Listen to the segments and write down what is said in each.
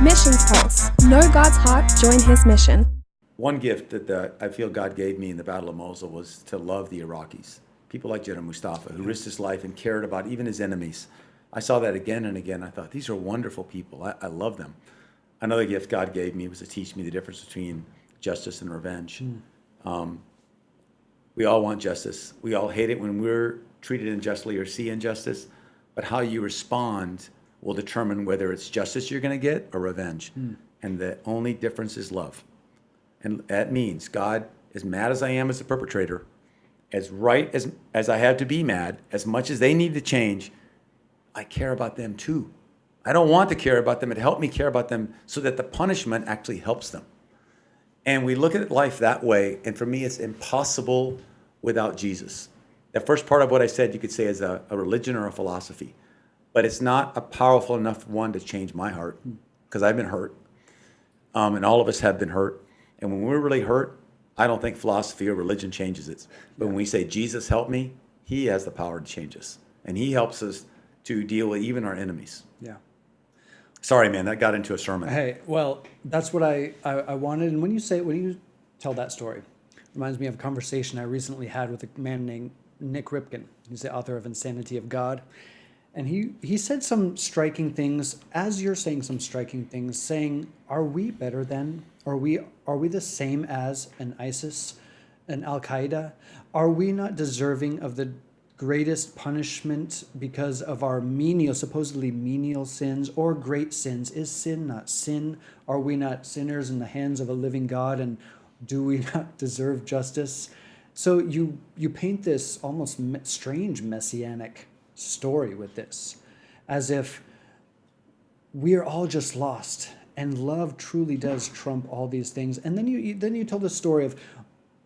Missions Pulse. Know God's heart, join his mission. One gift that I feel God gave me in the Battle of Mosul was to love the Iraqis. People like General Mustafa, who risked his life and cared about even his enemies. I saw that again and again. I thought, these are wonderful people. I love them. Another gift God gave me was to teach me the difference between justice and revenge. We all want justice. We all hate it when we're treated unjustly or see injustice. But how you respond will determine whether it's justice you're going to get or revenge. And the only difference is love. And that means God, as mad as I am as a perpetrator, as right as I have to be mad, as much as they need to change, I care about them too. I don't want to care about them. It helped me care about them so that the punishment actually helps them. And we look at life that way, and for me, it's impossible without Jesus. The first part of what I said you could say is a religion or a philosophy, but it's not a powerful enough one to change my heart, because I've been hurt, and all of us have been hurt. And when we're really hurt, I don't think philosophy or religion changes it. But when we say, Jesus, help me, he has the power to change us. And he helps us to deal with even our enemies. Yeah. Sorry, man, that got into a sermon. Hey, well, that's what I wanted. And when you tell that story, it reminds me of a conversation I recently had with a man named Nick Ripken. He's the author of Insanity of God. And he said some striking things, as you're saying some striking things, saying, are we better than? Are we the same as an ISIS, an Al-Qaeda? Are we not deserving of the greatest punishment because of our supposedly menial sins or great sins? Is sin not sin? Are we not sinners in the hands of a living God? And do we not deserve justice? So you paint this almost strange messianic story with this, as if we are all just lost, and love truly does trump all these things. And then you tell the story of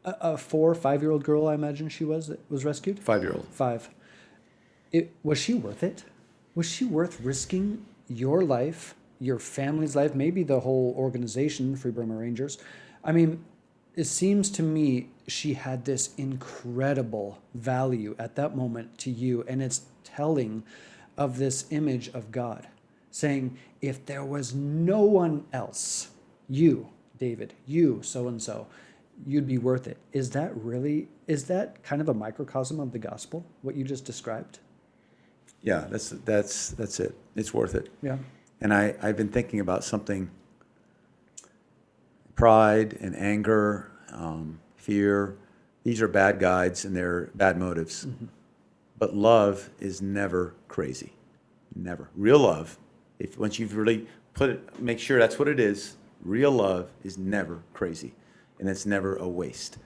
a 4 or 5-year-old girl, I imagine she was, that was rescued. 5-year-old. 5. Was she worth it? Was she worth risking your life, your family's life, maybe the whole organization, Free Burma Rangers? I mean, it seems to me she had this incredible value at that moment to you, and it's telling of this image of God, saying, if there was no one else, you, David, you, so-and-so, you'd be worth it. Is that kind of a microcosm of the gospel, what you just described? Yeah, that's it. It's worth it. Yeah. And I've been thinking about something, pride and anger, fear. These are bad guides and they're bad motives. Mm-hmm. But love is never crazy. Never. Real love, once you've really make sure that's what it is, real love is never crazy. And it's never a waste.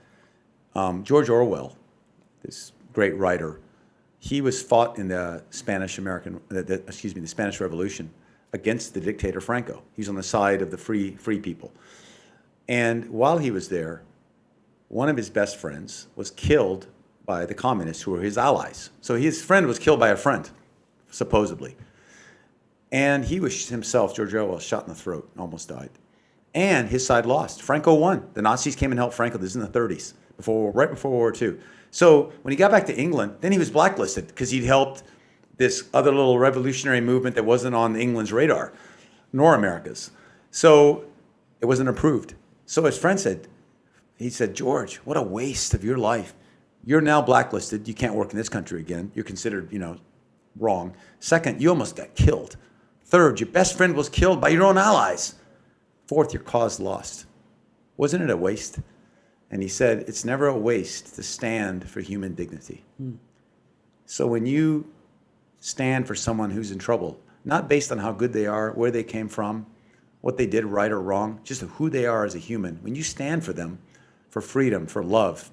George Orwell, this great writer, he was fought in the Spanish Revolution against the dictator Franco. He was on the side of the free people. And while he was there, one of his best friends was killed by the communists who were his allies. So his friend was killed by a friend, supposedly. And he was himself, George Orwell, shot in the throat and almost died. And his side lost. Franco won. The Nazis came and helped Franco. This is in the 30s, right before World War II. So when he got back to England, then he was blacklisted because he'd helped this other little revolutionary movement that wasn't on England's radar, nor America's. So it wasn't approved. So his friend said, George, what a waste of your life. You're now blacklisted. You can't work in this country again. You're considered, wrong. Second, you almost got killed. Third, your best friend was killed by your own allies. Fourth, your cause lost. Wasn't it a waste? And he said, it's never a waste to stand for human dignity. So when you stand for someone who's in trouble, not based on how good they are, where they came from, what they did right or wrong, just who they are as a human, when you stand for them, for freedom, for love,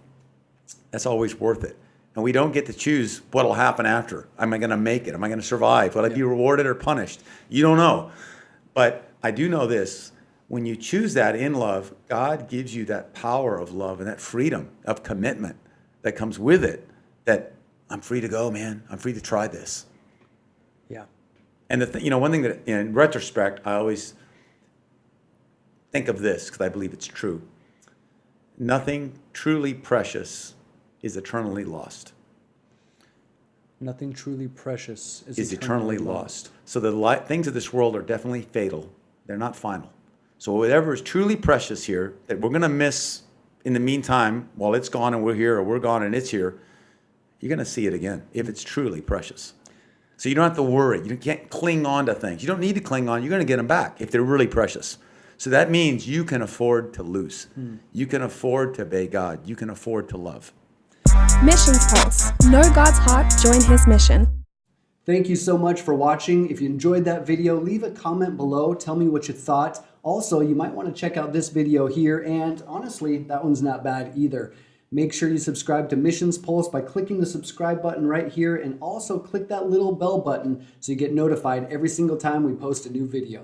that's always worth it. And we don't get to choose what'll happen after. Am I going to make it? Am I going to survive? Will I be rewarded or punished? You don't know. But I do know this. When you choose that in love, God gives you that power of love and that freedom of commitment that comes with it, that I'm free to go, man. I'm free to try this. Yeah. And one thing that in retrospect, I always think of this because I believe it's true. Nothing truly precious is eternally lost. Nothing truly precious is eternally lost. So the things of this world are definitely fatal, They're not final. So whatever is truly precious here that we're going to miss in the meantime, while it's gone and we're here, or we're gone and it's here, you're going to see it again if it's truly precious. So you don't have to worry. You can't cling on to things. You don't need to cling on. You're going to get them back if they're really precious. So that means you can afford to lose. You can afford to obey God. You can afford to love. Missions Pulse. Know God's heart, join his mission. Thank you so much for watching. If you enjoyed that video, leave a comment below. Tell me what you thought. Also, you might want to check out this video here, and honestly, that one's not bad either. Make sure you subscribe to Missions Pulse by clicking the subscribe button right here, and also click that little bell button so you get notified every single time we post a new video.